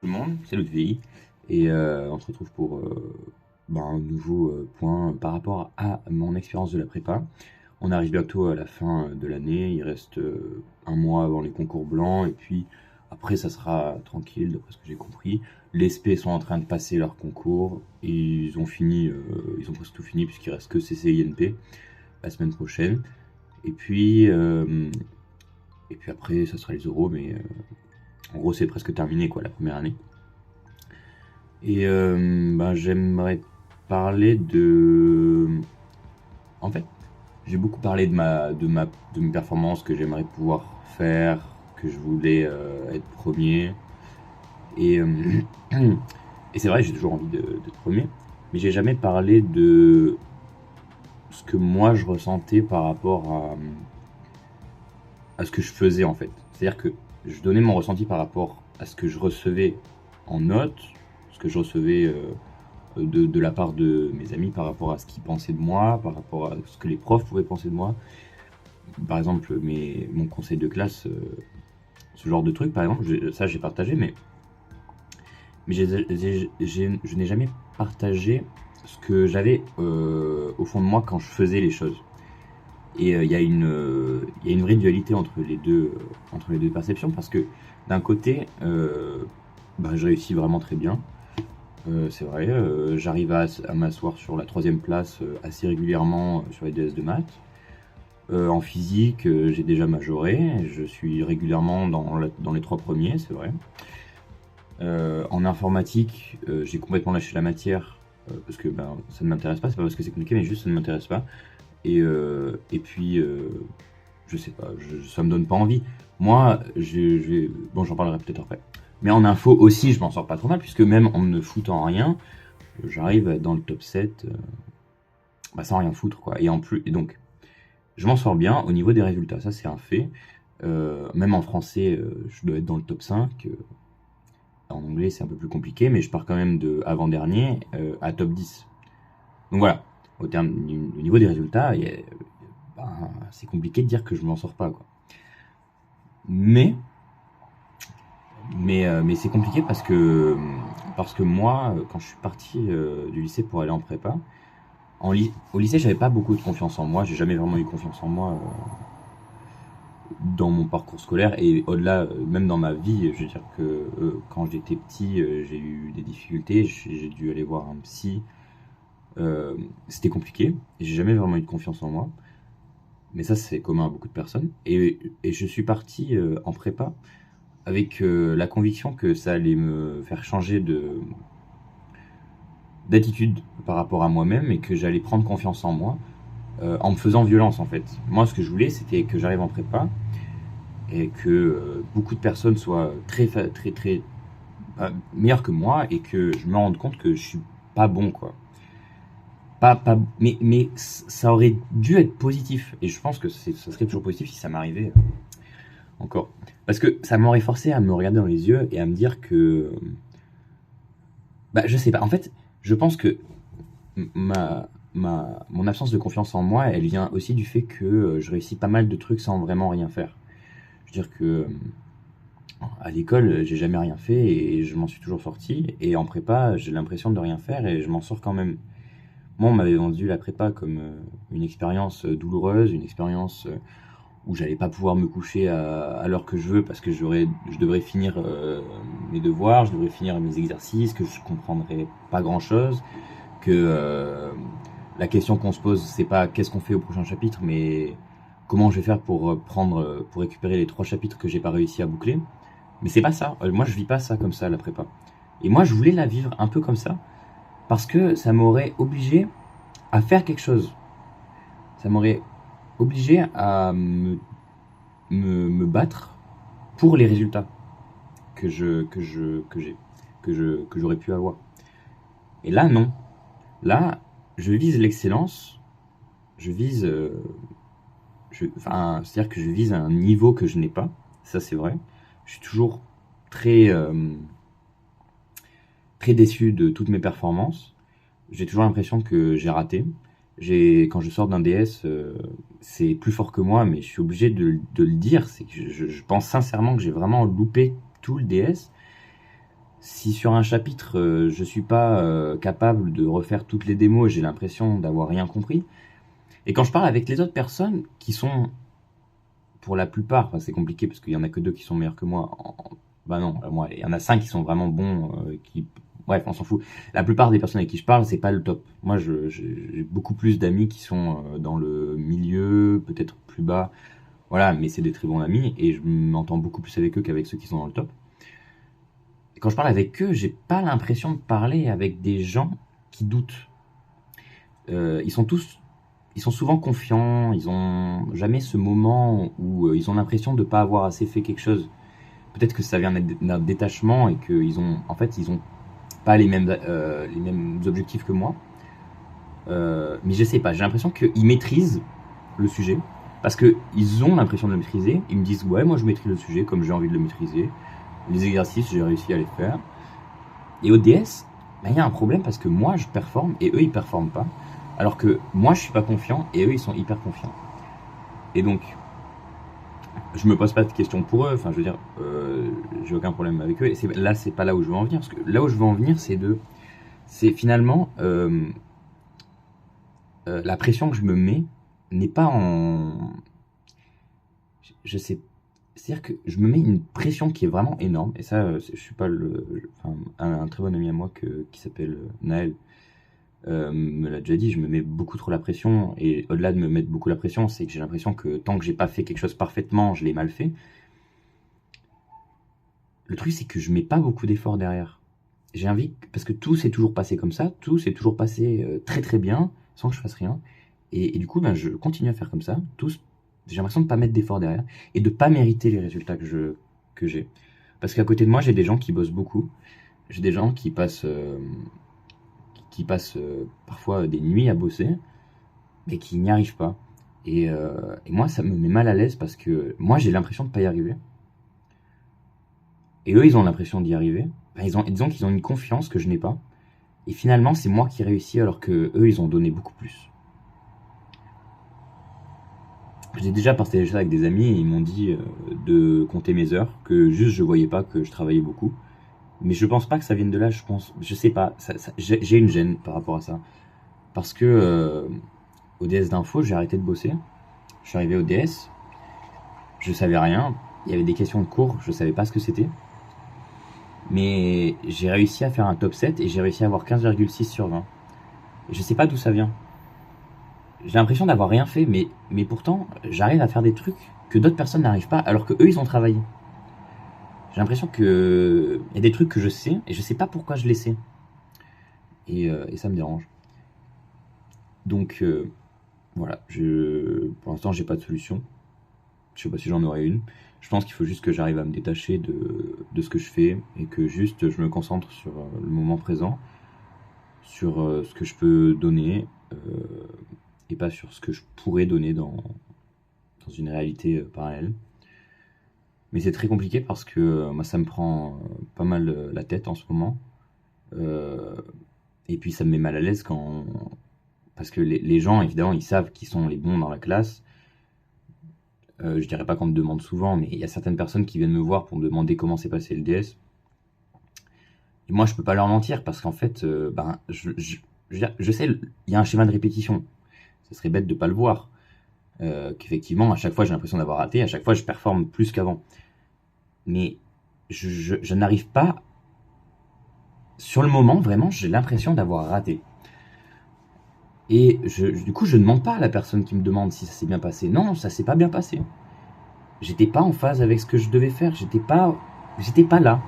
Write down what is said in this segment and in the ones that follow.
Tout le monde, c'est Ludwig et on se retrouve pour un nouveau point par rapport à mon expérience de la prépa. On arrive bientôt à la fin de l'année, il reste un mois avant les concours blancs et puis après ça sera tranquille d'après ce que j'ai compris. Les SP sont en train de passer leur concours et ils ont fini, ils ont presque tout fini puisqu'il reste que CCINP la semaine prochaine. Et puis, euh, et puis après ça sera les euros mais en gros c'est presque terminé quoi la première année. Et j'aimerais parler de... En fait, j'ai beaucoup parlé de mes performances que j'aimerais pouvoir faire, que je voulais être premier. Et, et c'est vrai, j'ai toujours envie d'être premier. Mais j'ai jamais parlé de ce que moi je ressentais par rapport à ce que je faisais en fait. C'est-à-dire que je donnais mon ressenti par rapport à ce que je recevais en notes, ce que je recevais de la part de mes amis par rapport à ce qu'ils pensaient de moi, par rapport à ce que les profs pouvaient penser de moi. Par exemple, mon conseil de classe, ce genre de truc, par exemple, ça j'ai partagé, mais je n'ai jamais partagé ce que j'avais au fond de moi quand je faisais les choses. Et il y a une vraie dualité entre les deux perceptions, parce que d'un côté, je réussis vraiment très bien. C'est vrai, j'arrive à m'asseoir sur la troisième place assez régulièrement sur les DS de maths. En physique, j'ai déjà majoré, je suis régulièrement dans les trois premiers, c'est vrai. En informatique, j'ai complètement lâché la matière parce que ça ne m'intéresse pas, c'est pas parce que c'est compliqué, mais juste ça ne m'intéresse pas. Et puis, je sais pas, ça me donne pas envie. Moi, bon, j'en parlerai peut-être après. Mais en info aussi, je m'en sors pas trop mal, puisque même en ne foutant rien, j'arrive à être dans le top 7 sans rien foutre, quoi. Et donc, je m'en sors bien au niveau des résultats, ça c'est un fait. Même en français, je dois être dans le top 5. En anglais, c'est un peu plus compliqué, mais je pars quand même de avant-dernier à top 10. Donc voilà, au niveau des résultats, c'est compliqué de dire que je m'en sors pas, quoi. Mais, mais c'est compliqué parce que moi, quand je suis parti du lycée pour aller en prépa, au lycée, j'avais pas beaucoup de confiance en moi. J'ai jamais vraiment eu confiance en moi dans mon parcours scolaire et au-delà, même dans ma vie. Je veux dire que quand j'étais petit, j'ai eu des difficultés. J'ai dû aller voir un psy. C'était compliqué. J'ai jamais vraiment eu de confiance en moi. Mais ça, c'est commun à beaucoup de personnes. Et je suis parti en prépa avec la conviction que ça allait me faire changer d'attitude par rapport à moi-même et que j'allais prendre confiance en moi en me faisant violence en fait. Moi, ce que je voulais, c'était que j'arrive en prépa et que beaucoup de personnes soient très meilleures que moi et que je me rende compte que je suis pas bon quoi. Mais ça aurait dû être positif et je pense que ça serait toujours positif si ça m'arrivait encore. Parce que ça m'aurait forcé à me regarder dans les yeux et à me dire que je sais pas. En fait, je pense que mon absence de confiance en moi, elle vient aussi du fait que je réussis pas mal de trucs sans vraiment rien faire. Je veux dire que à l'école, j'ai jamais rien fait et je m'en suis toujours sorti. Et en prépa, j'ai l'impression de rien faire et je m'en sors quand même. Moi, on m'avait vendu la prépa comme une expérience douloureuse, une expérience où j'allais pas pouvoir me coucher à l'heure que je veux parce que je devrais finir mes devoirs, je devrais finir mes exercices, que je comprendrais pas grand chose, que la question qu'on se pose c'est pas qu'est-ce qu'on fait au prochain chapitre, mais comment je vais faire pour récupérer les trois chapitres que j'ai pas réussi à boucler. Mais c'est pas ça. Moi je vis pas ça comme ça la prépa. Et moi je voulais la vivre un peu comme ça parce que ça m'aurait obligé à faire quelque chose. Ça m'aurait obligé à me battre pour les résultats que j'ai, que j'aurais pu avoir. Et là, non. Là, je vise l'excellence, je vise, c'est-à-dire que je vise un niveau que je n'ai pas, ça c'est vrai. Je suis toujours très, très déçu de toutes mes performances. J'ai toujours l'impression que j'ai raté. Quand je sors d'un DS, c'est plus fort que moi, mais je suis obligé de le dire. C'est que je pense sincèrement que j'ai vraiment loupé tout le DS. si sur un chapitre, je suis pas capable de refaire toutes les démos, j'ai l'impression d'avoir rien compris. Et quand je parle avec les autres personnes qui sont, pour la plupart, enfin, c'est compliqué parce qu'il y en a que 2 qui sont meilleurs que moi. Bah non, moi, il y en a 5 qui sont vraiment bons, bref, on s'en fout. La plupart des personnes avec qui je parle, c'est pas le top. Moi, j'ai beaucoup plus d'amis qui sont dans le milieu, peut-être plus bas. Voilà, mais c'est des très bons amis et je m'entends beaucoup plus avec eux qu'avec ceux qui sont dans le top. Et quand je parle avec eux, j'ai pas l'impression de parler avec des gens qui doutent. Ils sont souvent confiants, ils ont jamais ce moment où ils ont l'impression de pas avoir assez fait quelque chose. Peut-être que ça vient d'un détachement et qu'ils ont, en fait, ils ont pas les mêmes objectifs que moi. Mais je sais pas, j'ai l'impression qu'ils maîtrisent le sujet parce qu'ils ont l'impression de le maîtriser. Ils me disent ouais, moi je maîtrise le sujet comme j'ai envie de le maîtriser. Les exercices, j'ai réussi à les faire. Et au DS, il y a un problème parce que moi je performe et eux ils performent pas. Alors que moi je suis pas confiant et eux ils sont hyper confiants. Et donc, je me pose pas de questions pour eux. Enfin, je veux dire, j'ai aucun problème avec eux. Et c'est pas là où je veux en venir. Parce que là où je veux en venir, c'est finalement la pression que je me mets n'est pas en, je sais, c'est-à-dire que je me mets une pression qui est vraiment énorme. Et ça, je suis pas enfin, un très bon ami à moi qui s'appelle Naël. Me l'a déjà dit, je me mets beaucoup trop la pression, et au-delà de me mettre beaucoup la pression, c'est que j'ai l'impression que tant que j'ai pas fait quelque chose parfaitement, je l'ai mal fait. Le truc, c'est que je mets pas beaucoup d'efforts derrière. J'ai envie, parce que tout s'est toujours passé comme ça, tout s'est toujours passé très très bien, sans que je fasse rien, et du coup, ben, je continue à faire comme ça, j'ai l'impression de pas mettre d'efforts derrière, et de pas mériter les résultats que j'ai. Parce qu'à côté de moi, j'ai des gens qui bossent beaucoup, j'ai des gens qui passent parfois des nuits à bosser, mais qui n'y arrivent pas. Et moi, ça me met mal à l'aise parce que moi, j'ai l'impression de pas y arriver. Et eux, ils ont l'impression d'y arriver. Enfin, disons qu'ils ont une confiance que je n'ai pas. Et finalement, c'est moi qui réussis alors que eux, ils ont donné beaucoup plus. J'ai déjà partagé ça avec des amis et ils m'ont dit de compter mes heures, que juste je voyais pas que je travaillais beaucoup. Mais je pense pas que ça vienne de là, je sais pas, j'ai une gêne par rapport à ça. Parce que au DS d'info, j'ai arrêté de bosser. Je suis arrivé au DS, je savais rien. Il y avait des questions de cours, je savais pas ce que c'était. Mais j'ai réussi à faire un top 7 et j'ai réussi à avoir 15,6 sur 20. Et je sais pas d'où ça vient. J'ai l'impression d'avoir rien fait, mais pourtant, j'arrive à faire des trucs que d'autres personnes n'arrivent pas, alors que eux, ils ont travaillé. J'ai l'impression que il y a des trucs que je sais et je sais pas pourquoi je les sais. Et ça me dérange. Donc voilà, pour l'instant j'ai pas de solution. Je sais pas si j'en aurai une. Je pense qu'il faut juste que j'arrive à me détacher de ce que je fais et que juste je me concentre sur le moment présent, sur ce que je peux donner et pas sur ce que je pourrais donner dans une réalité parallèle. Mais c'est très compliqué parce que moi ça me prend pas mal la tête en ce moment. Euh, et puis ça me met mal à l'aise parce que les gens évidemment ils savent qu'ils sont les bons dans la classe. Je dirais pas qu'on me demande souvent, mais il y a certaines personnes qui viennent me voir pour me demander comment s'est passé le DS. Et moi je peux pas leur mentir parce qu'en fait ben je sais, il y a un schéma de répétition. Ça serait bête de pas le voir. Qu'effectivement à chaque fois j'ai l'impression d'avoir raté, à chaque fois je performe plus qu'avant. Mais je n'arrive pas. Sur le moment, vraiment, j'ai l'impression d'avoir raté. Et du coup, je ne demande pas à la personne qui me demande si ça s'est bien passé. Non, ça s'est pas bien passé. J'étais pas en phase avec ce que je devais faire. J'étais pas là.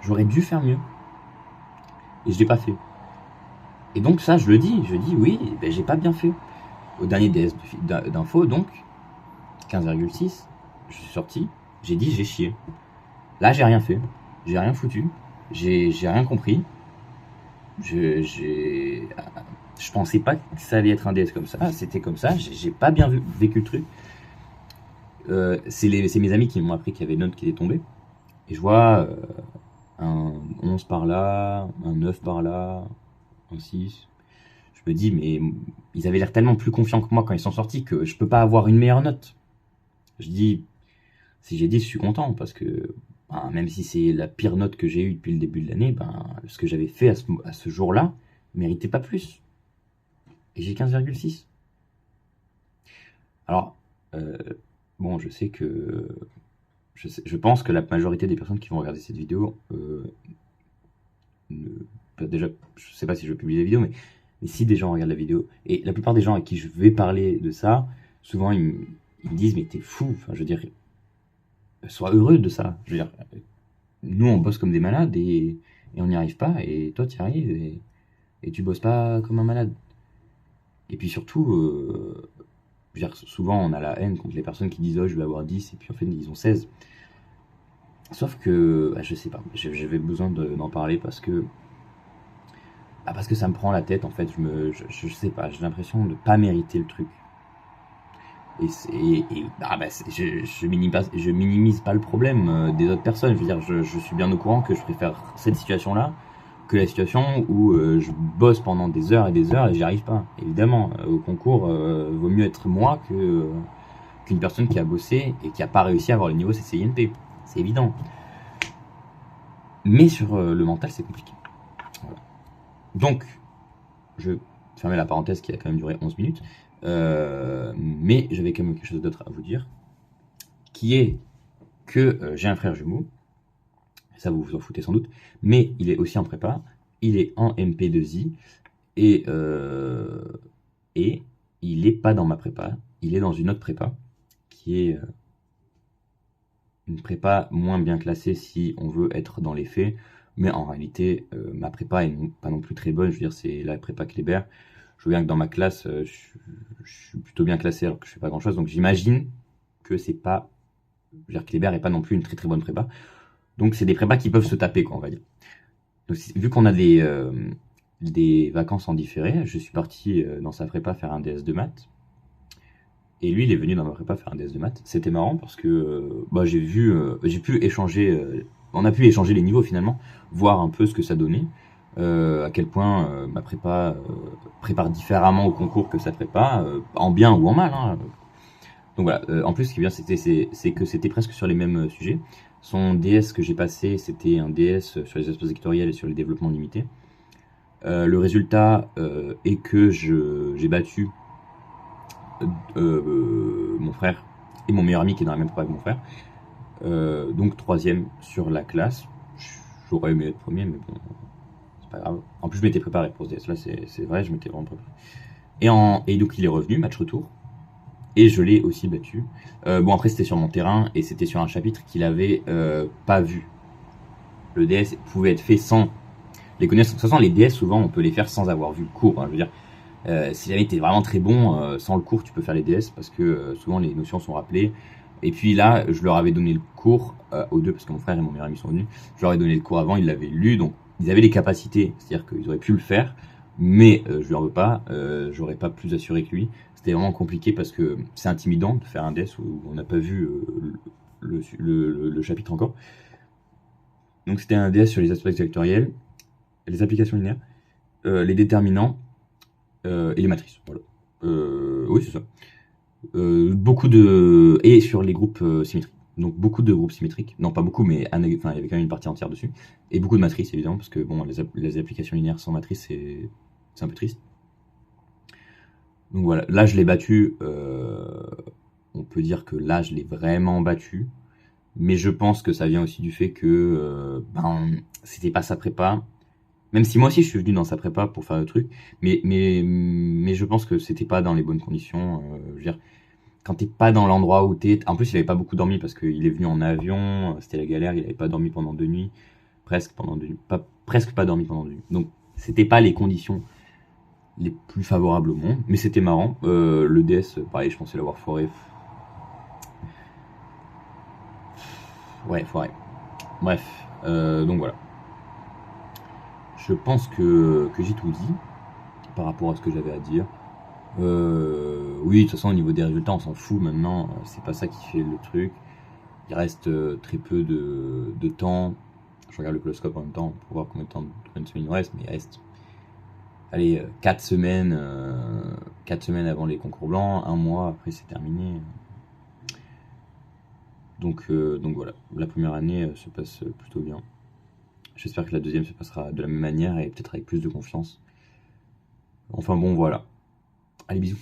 J'aurais dû faire mieux. Et je l'ai pas fait. Et donc ça, je le dis. Je dis oui, ben, j'ai pas bien fait. Au dernier DS d'info, donc 15,6, je suis sorti. J'ai dit j'ai chié. Là, j'ai rien fait. J'ai rien foutu. J'ai rien compris. Je pensais pas que ça allait être un DS comme ça. C'était comme ça. J'ai pas bien vécu le truc. C'est mes amis qui m'ont appris qu'il y avait une note qui était tombée. Et je vois un 11 par là, un 9 par là, un 6. Je me dis, mais ils avaient l'air tellement plus confiants que moi quand ils sont sortis que je peux pas avoir une meilleure note. Je dis, si j'ai 10, je suis content parce que ben, même si c'est la pire note que j'ai eue depuis le début de l'année, ben, ce que j'avais fait à ce jour-là méritait pas plus. Et j'ai 15,6. Alors, euh, bon, je sais que... je pense que la majorité des personnes qui vont regarder cette vidéo, déjà, je sais pas si je vais publier la vidéo, mais si des gens regardent la vidéo, et la plupart des gens à qui je vais parler de ça, souvent ils me disent, mais t'es fou, enfin, je veux dire, sois heureux de ça. Je veux dire, nous on bosse comme des malades et on n'y arrive pas, et toi tu y arrives et tu bosses pas comme un malade. Et puis surtout, je veux dire, souvent on a la haine contre les personnes qui disent oh je vais avoir 10 et puis en fait ils ont 16. Sauf que, bah, je sais pas, j'avais besoin d'en parler parce que ça me prend la tête en fait, je sais pas, j'ai l'impression de pas mériter le truc. Je minimise pas le problème des autres personnes. Je veux dire, je suis bien au courant que je préfère cette situation-là que la situation où je bosse pendant des heures et j'y arrive pas. Évidemment, au concours, vaut mieux être moi qu'une personne qui a bossé et qui a pas réussi à avoir le niveau CCINP. C'est évident. Mais sur le mental, c'est compliqué. Voilà. Donc, je fermer la parenthèse qui a quand même duré 11 minutes. Mais j'avais quand même quelque chose d'autre à vous dire, qui est que j'ai un frère jumeau, ça vous vous en foutez sans doute, mais il est aussi en prépa, il est en MP2I, et, et il est pas dans ma prépa, il est dans une autre prépa, qui est une prépa moins bien classée si on veut être dans les faits, mais en réalité, ma prépa est pas non plus très bonne, je veux dire, c'est la prépa Kléber. Je vois bien que dans ma classe, je suis plutôt bien classé alors que je fais pas grand chose, donc j'imagine que c'est pas. Je veux dire, Kléber est pas non plus une très très bonne prépa. Donc c'est des prépas qui peuvent se taper, quoi, on va dire. Donc, vu qu'on a des vacances en différé, je suis parti dans sa prépa faire un DS de maths. Et lui, il est venu dans ma prépa faire un DS de maths. C'était marrant parce que bah, j'ai pu échanger, on a pu échanger les niveaux finalement, voir un peu ce que ça donnait, à quel point ma prépa prépare différemment au concours que sa prépa, en bien ou en mal, hein. Donc voilà, en plus ce qui est bien c'est que c'était presque sur les mêmes sujets. Son DS que j'ai passé, c'était un DS sur les espaces vectoriels et sur les développements limités. Le résultat est que j'ai battu mon frère et mon meilleur ami qui est dans la même prépa que mon frère. Donc troisième sur la classe. J'aurais aimé être premier, mais bon, c'est pas grave. En plus, je m'étais préparé pour ce DS là, c'est vrai, je m'étais vraiment préparé. Et donc il est revenu, match retour. Et je l'ai aussi battu. Bon, après, c'était sur mon terrain et c'était sur un chapitre qu'il avait pas vu. Le DS pouvait être fait sans les connaissances. De toute façon, les DS, souvent, on peut les faire sans avoir vu le cours, hein. Je veux dire, si jamais t'es vraiment très bon, sans le cours, tu peux faire les DS parce que souvent les notions sont rappelées. Et puis là, je leur avais donné le cours aux deux parce que mon frère et mon meilleur ami sont venus. Je leur ai donné le cours avant, ils l'avaient lu, donc ils avaient les capacités, c'est-à-dire qu'ils auraient pu le faire, mais je leur veux pas, j'aurais pas plus assuré que lui. C'était vraiment compliqué parce que c'est intimidant de faire un DS où on n'a pas vu le chapitre encore. Donc c'était un DS sur les aspects vectoriels, les applications linéaires, les déterminants et les matrices. Voilà. Oui, c'est ça. Beaucoup de et sur les groupes symétriques. Donc beaucoup de groupes symétriques. Non, pas beaucoup, mais enfin, il y avait quand même une partie entière dessus. Et beaucoup de matrices, évidemment, parce que bon, les applications linéaires sans matrice, c'est un peu triste. Donc voilà, là je l'ai battu. On peut dire que là je l'ai vraiment battu. Mais je pense que ça vient aussi du fait que c'était pas sa prépa. Même si moi aussi je suis venu dans sa prépa pour faire le truc, mais je pense que c'était pas dans les bonnes conditions. Je veux dire, quand t'es pas dans l'endroit où t'es. En plus, il avait pas beaucoup dormi parce qu'il est venu en avion, c'était la galère, il avait pas dormi pendant 2 nuits, presque pendant 2 nuits, presque pas dormi pendant 2 nuits. Donc, c'était pas les conditions les plus favorables au monde, mais c'était marrant. Le DS, pareil, je pensais l'avoir foiré. Ouais, foiré. Bref, donc voilà. Je pense que j'ai tout dit par rapport à ce que j'avais à dire. Oui, de toute façon, au niveau des résultats, on s'en fout maintenant. C'est pas ça qui fait le truc. Il reste très peu de temps. Je regarde le coloscope en même temps pour voir combien de semaines il nous reste, mais il reste, allez, 4 semaines, 4 semaines avant les concours blancs, un mois après c'est terminé. Donc voilà, la première année se passe plutôt bien. J'espère que la deuxième se passera de la même manière et peut-être avec plus de confiance. Enfin bon, voilà. Allez, bisous.